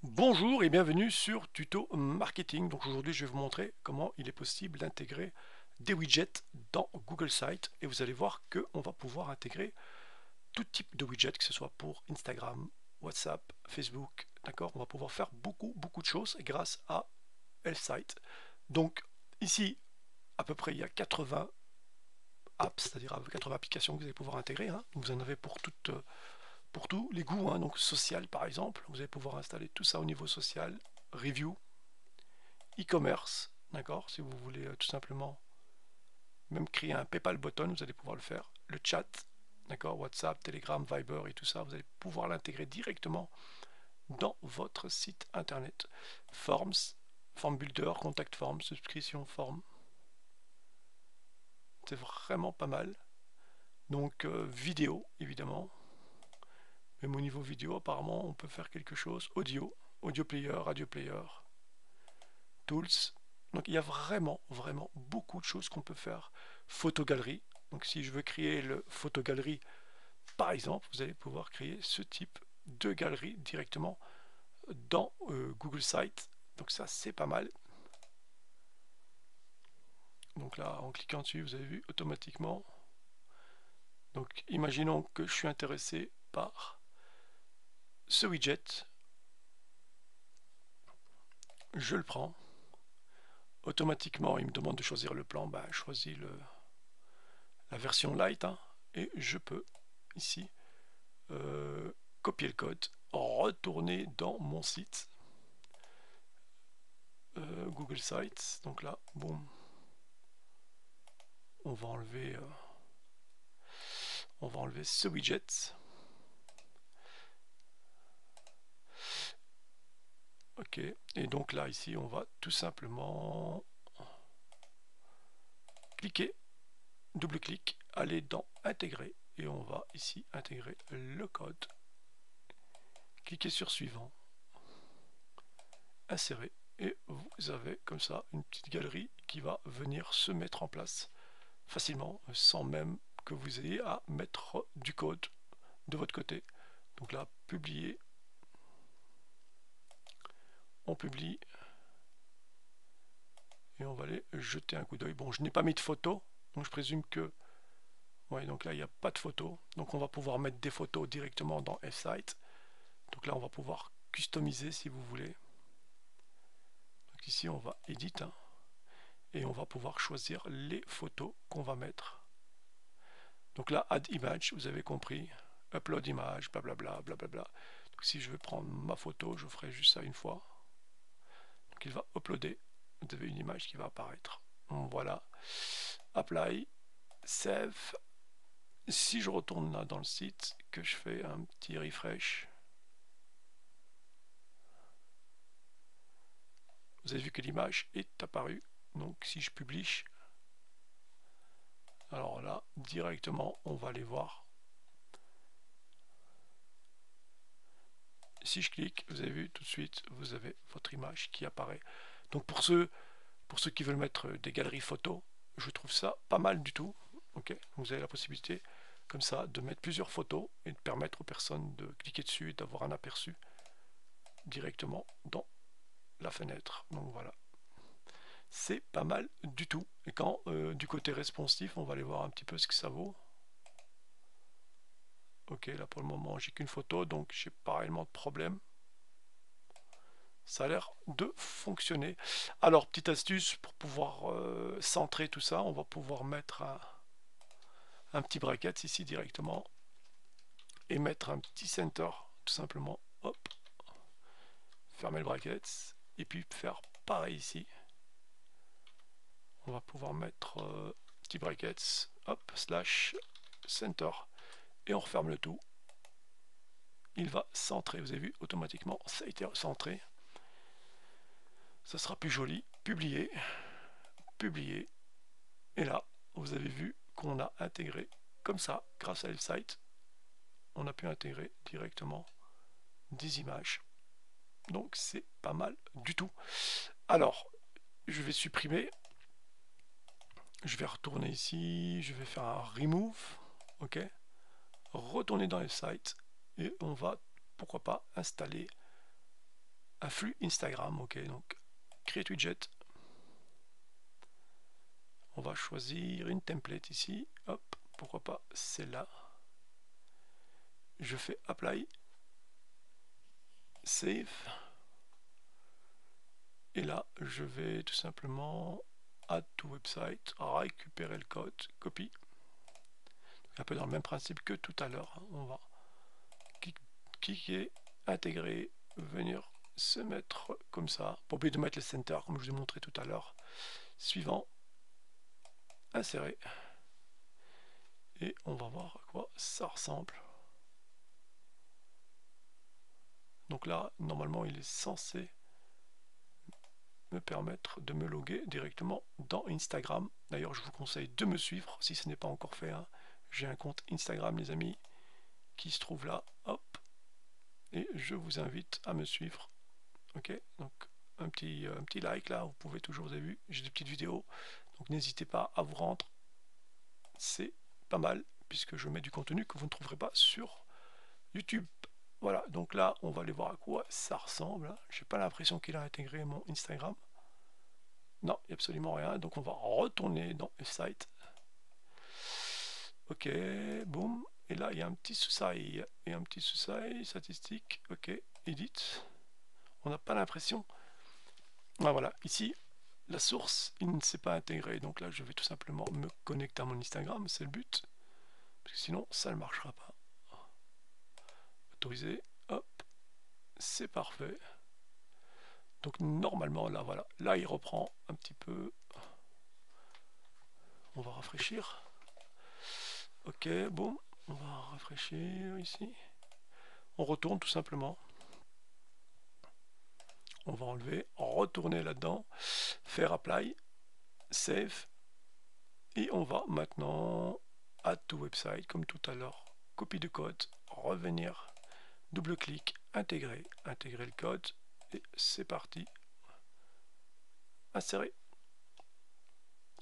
Bonjour et bienvenue sur Tuto Marketing. Donc aujourd'hui je vais vous montrer comment il est possible d'intégrer des widgets dans Google Sites et vous allez voir qu'on va pouvoir intégrer tout type de widgets, que ce soit pour Instagram, WhatsApp, Facebook, d'accord. On va pouvoir faire beaucoup de choses grâce à L-Site. Donc ici à peu près il y a 80 apps, c'est-à-dire 80 applications que vous allez pouvoir intégrer, hein. Vous en avez pour tous les goûts, hein. Donc social par exemple, vous allez pouvoir installer tout ça au niveau social, review, e-commerce, d'accord, si vous voulez tout simplement même créer un PayPal button, vous allez pouvoir le faire, le chat, d'accord, WhatsApp, Telegram, Viber et tout ça, vous allez pouvoir l'intégrer directement dans votre site internet. Forms, form builder, contact form, subscription form, c'est vraiment pas mal. Donc vidéo évidemment, même au niveau vidéo apparemment on peut faire quelque chose, audio player, radio player, tools. Donc il y a vraiment beaucoup de choses qu'on peut faire. Photogalerie. Donc si je veux créer le photogalerie, par exemple, vous allez pouvoir créer ce type de galerie directement dans Google Sites. Donc ça c'est pas mal. Donc là en cliquant dessus, vous avez vu automatiquement. Donc imaginons que je suis intéressé par ce widget. Je le prends. Automatiquement il me demande de choisir le plan. Ben, je choisis la version light, hein, et je peux ici copier le code, retourner dans mon site Google Sites. Donc là, bon, on va enlever ce widget. Ok, et donc là ici on va tout simplement cliquer, double-clic, aller dans intégrer et on va ici intégrer le code. Cliquez sur suivant, insérer et vous avez comme ça une petite galerie qui va venir se mettre en place facilement sans même que vous ayez à mettre du code de votre côté. Donc là, publier, on publie et on va aller jeter un coup d'œil. Bon, je n'ai pas mis de photo, donc je présume que ouais, donc là il n'y a pas de photo. Donc on va pouvoir mettre des photos directement dans F-Site. Donc là on va pouvoir customiser si vous voulez. Donc ici on va edit, hein, et on va pouvoir choisir les photos qu'on va mettre. Donc là add image, vous avez compris, upload image, blablabla, blablabla. Donc si je veux prendre ma photo, je ferai juste ça une fois. Donc il va uploader, vous avez une image qui va apparaître. Voilà, apply, save. Si je retourne là dans le site, que je fais un petit refresh, vous avez vu que l'image est apparue. Donc si je publie, alors là directement on va aller voir. Si je clique, vous avez vu tout de suite, vous avez votre image qui apparaît. Donc pour ceux qui veulent mettre des galeries photos, je trouve ça pas mal du tout. Ok, vous avez la possibilité comme ça de mettre plusieurs photos et de permettre aux personnes de cliquer dessus et d'avoir un aperçu directement dans la fenêtre. Donc voilà, c'est pas mal du tout. Et quand du côté responsif, on va aller voir un petit peu ce que ça vaut. Ok, là pour le moment j'ai qu'une photo, donc j'ai pas réellement de problème. Ça a l'air de fonctionner. Alors, petite astuce pour pouvoir centrer tout ça, on va pouvoir mettre un petit bracket ici directement et mettre un petit center, tout simplement. Hop, fermer le bracket et puis faire pareil ici. On va pouvoir mettre petit bracket, hop, slash center et on referme le tout. Il va centrer, vous avez vu, automatiquement, ça a été centré. Ça sera plus joli. Publier, publier. Et là, vous avez vu qu'on a intégré comme ça, grâce à L-Site, on a pu intégrer directement des images. Donc c'est pas mal du tout. Alors, je vais supprimer. Je vais retourner ici. Je vais faire un remove. Ok. Retourner dans L-Site. Et on va, pourquoi pas, installer un flux Instagram. Ok, donc create widget. On va choisir une template ici. Hop, pourquoi pas celle-là. Je fais apply, save. Et là, je vais tout simplement add to website, récupérer le code, copie. Un peu dans le même principe que tout à l'heure. On va cliquer, intégrer, venir se mettre comme ça. Pas oublier de mettre le center comme je vous ai montré tout à l'heure. Suivant, insérer. Et on va voir à quoi ça ressemble. Donc là, normalement, il est censé me permettre de me loguer directement dans Instagram. D'ailleurs, je vous conseille de me suivre si ce n'est pas encore fait. Hein. J'ai un compte Instagram, les amis, qui se trouve là. Hop. Et je vous invite à me suivre. Ok, donc un petit like là, vous pouvez toujours, vous avez vu, j'ai des petites vidéos. Donc n'hésitez pas à vous rendre. C'est pas mal, puisque je mets du contenu que vous ne trouverez pas sur YouTube. Voilà, donc là, on va aller voir à quoi ça ressemble. J'ai pas l'impression qu'il a intégré mon Instagram. Non, il n'y a absolument rien. Donc on va retourner dans le site. Ok, boum. Et là, il y a un petit sous-side. Et un petit sous-side, statistique. Ok, edit. On n'a pas l'impression. Ah, voilà, ici, la source, il ne s'est pas intégré. Donc là, je vais tout simplement me connecter à mon Instagram. C'est le but. Parce que sinon, ça ne marchera pas. Autoriser. Hop. C'est parfait. Donc normalement, là, voilà. Là, il reprend un petit peu. On va rafraîchir. Ok, boum. On va rafraîchir ici. On retourne tout simplement. On va enlever, retourner là-dedans, faire apply, save. Et on va maintenant add to website comme tout à l'heure. Copie de code, revenir, double-clic, intégrer, intégrer le code. Et c'est parti. Insérer.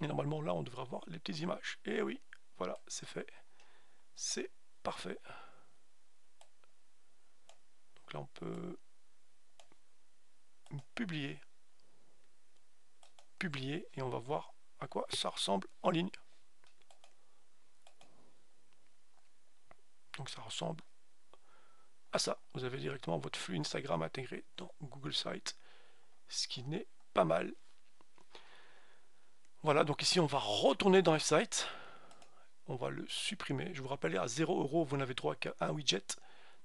Et normalement là on devrait avoir les petites images. Et oui, voilà, c'est fait. C'est parfait. Donc là on peut publier. Publier et on va voir à quoi ça ressemble en ligne. Donc ça ressemble à ça. Vous avez directement votre flux Instagram intégré dans Google Sites, ce qui n'est pas mal. Voilà, donc ici on va retourner dans F-Site. On va le supprimer. Je vous rappelle, à 0 €, vous n'avez droit qu'à un widget.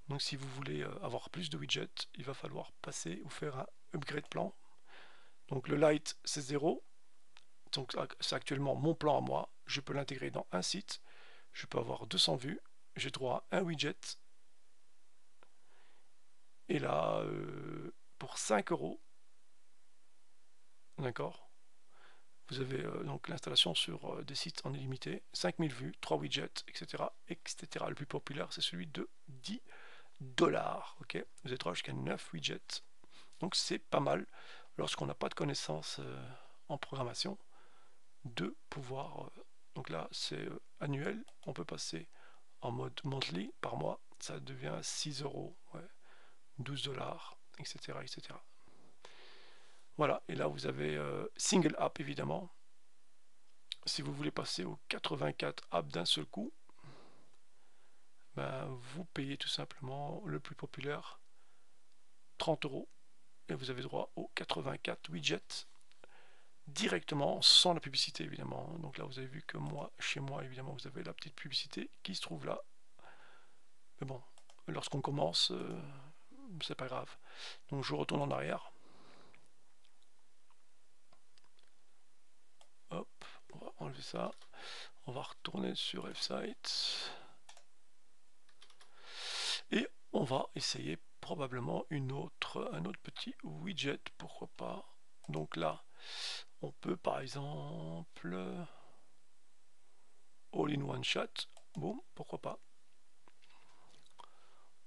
Donc si vous voulez avoir plus de widgets, il va falloir passer ou faire un upgrade plan. Donc le light, c'est 0. Donc c'est actuellement mon plan à moi. Je peux l'intégrer dans un site. Je peux avoir 200 vues. J'ai droit à un widget. Et là, pour 5 €, d'accord, vous avez donc l'installation sur des sites en illimité, 5000 vues, 3 widgets, etc., etc. Le plus populaire, c'est celui de 10 $. Ok, vous avez droit jusqu'à 9 widgets. Donc c'est pas mal lorsqu'on n'a pas de connaissances en programmation de pouvoir. Donc là, c'est annuel. On peut passer en mode monthly par mois. Ça devient 6 €, ouais, 12 $, etc., etc. Voilà, et là vous avez single app évidemment. Si vous voulez passer aux 84 apps d'un seul coup, ben, vous payez tout simplement le plus populaire, 30 €, et vous avez droit aux 84 widgets directement sans la publicité évidemment. Donc là vous avez vu que moi, chez moi évidemment, vous avez la petite publicité qui se trouve là. Mais bon, lorsqu'on commence, c'est pas grave. Donc je retourne en arrière. Hop, on va enlever ça. On va retourner sur F-Site. Et on va essayer probablement un autre petit widget, pourquoi pas. Donc là, on peut par exemple all-in-one chat, boum, pourquoi pas.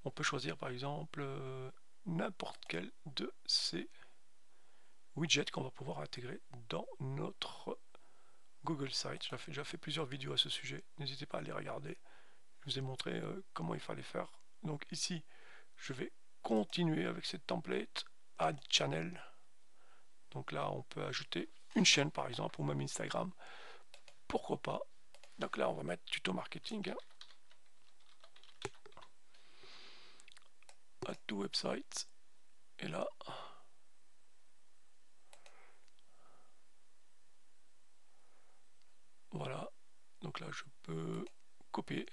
On peut choisir par exemple n'importe quel de ces widgets qu'on va pouvoir intégrer dans notre Google Site. J'ai déjà fait plusieurs vidéos à ce sujet, n'hésitez pas à les regarder. Je vous ai montré comment il fallait faire. Donc ici, je vais continuer avec cette template. Add Channel. Donc là, on peut ajouter une chaîne par exemple, ou même Instagram. Pourquoi pas. Donc là, on va mettre tuto marketing. Add to website. Et là, voilà. Donc là, je peux copier.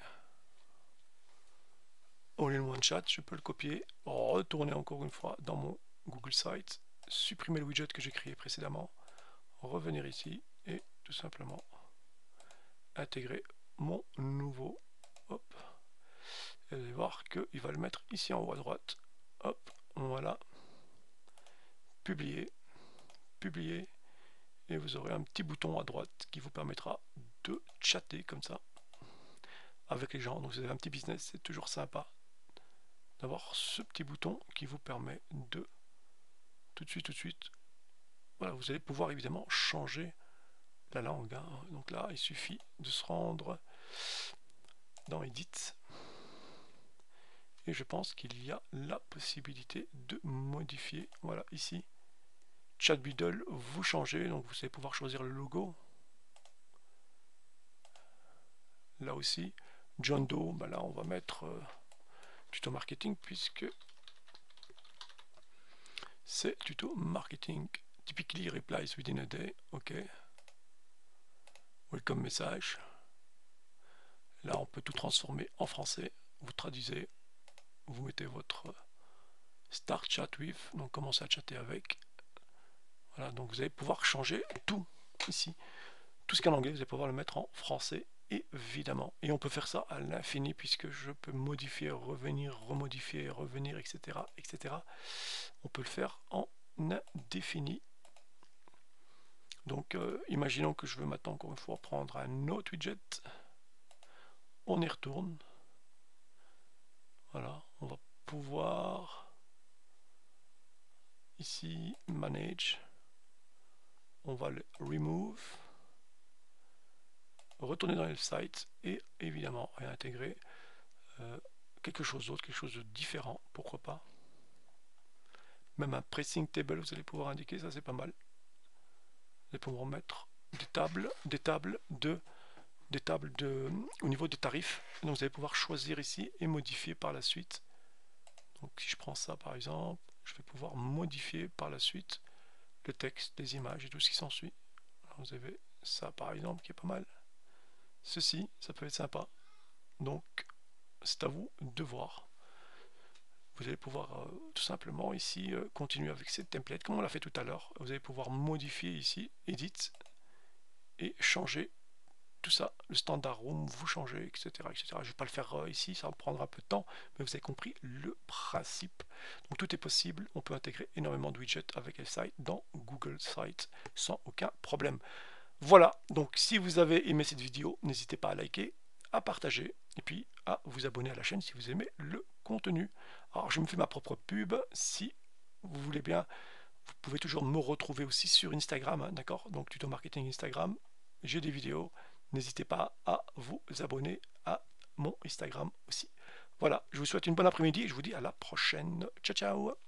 All-in-one chat, je peux le copier, retourner encore une fois dans mon Google Site, supprimer le widget que j'ai créé précédemment, revenir ici et tout simplement intégrer mon nouveau. Hop. Et vous allez voir qu'il va le mettre ici en haut à droite. Hop, voilà. Publier, publier. Et vous aurez un petit bouton à droite qui vous permettra de chatter comme ça avec les gens. Donc vous avez un petit business, c'est toujours sympa d'avoir ce petit bouton qui vous permet de tout de suite. Voilà, vous allez pouvoir évidemment changer la langue. Hein. Donc là, il suffit de se rendre dans Edit. Et je pense qu'il y a la possibilité de modifier. Voilà, ici. Chat Bundle, vous changez. Donc vous allez pouvoir choisir le logo. Là aussi. John Doe, ben là on va mettre tuto marketing puisque c'est tuto marketing. Typically replies within a day. Ok. Welcome message. Là, on peut tout transformer en français. Vous traduisez, vous mettez votre start chat with, donc commencez à chatter avec. Voilà, donc vous allez pouvoir changer tout ici. Tout ce qui est en anglais, vous allez pouvoir le mettre en français, évidemment. Et on peut faire ça à l'infini, puisque je peux modifier, revenir, remodifier, revenir, etc., etc. On peut le faire en indéfini. Donc, imaginons que je veux maintenant, encore une fois, prendre un autre widget. On y retourne. Voilà, on va pouvoir ici manage, on va le remove, retourner dans le site et évidemment réintégrer quelque chose d'autre, quelque chose de différent, pourquoi pas. Même un pricing table, vous allez pouvoir indiquer, ça c'est pas mal. Vous allez pouvoir mettre des tables au niveau des tarifs. Donc vous allez pouvoir choisir ici et modifier par la suite. Donc si je prends ça par exemple, je vais pouvoir modifier par la suite le texte, les images et tout ce qui s'ensuit. Vous avez ça par exemple qui est pas mal. Ceci, ça peut être sympa. Donc c'est à vous de voir. Vous allez pouvoir tout simplement ici continuer avec cette template comme on l'a fait tout à l'heure. Vous allez pouvoir modifier ici, edit, et changer tout ça, le standard room, vous changez, etc. etc. Je ne vais pas le faire ici, ça va prendre un peu de temps, mais vous avez compris le principe. Donc tout est possible, on peut intégrer énormément de widgets avec F-Site dans Google Sites sans aucun problème. Voilà, donc si vous avez aimé cette vidéo, n'hésitez pas à liker, à partager, et puis à vous abonner à la chaîne si vous aimez le contenu. Alors je me fais ma propre pub, si vous voulez bien, vous pouvez toujours me retrouver aussi sur Instagram, hein, d'accord? Donc tuto marketing Instagram, j'ai des vidéos. N'hésitez pas à vous abonner à mon Instagram aussi. Voilà, je vous souhaite une bonne après-midi et je vous dis à la prochaine. Ciao, ciao!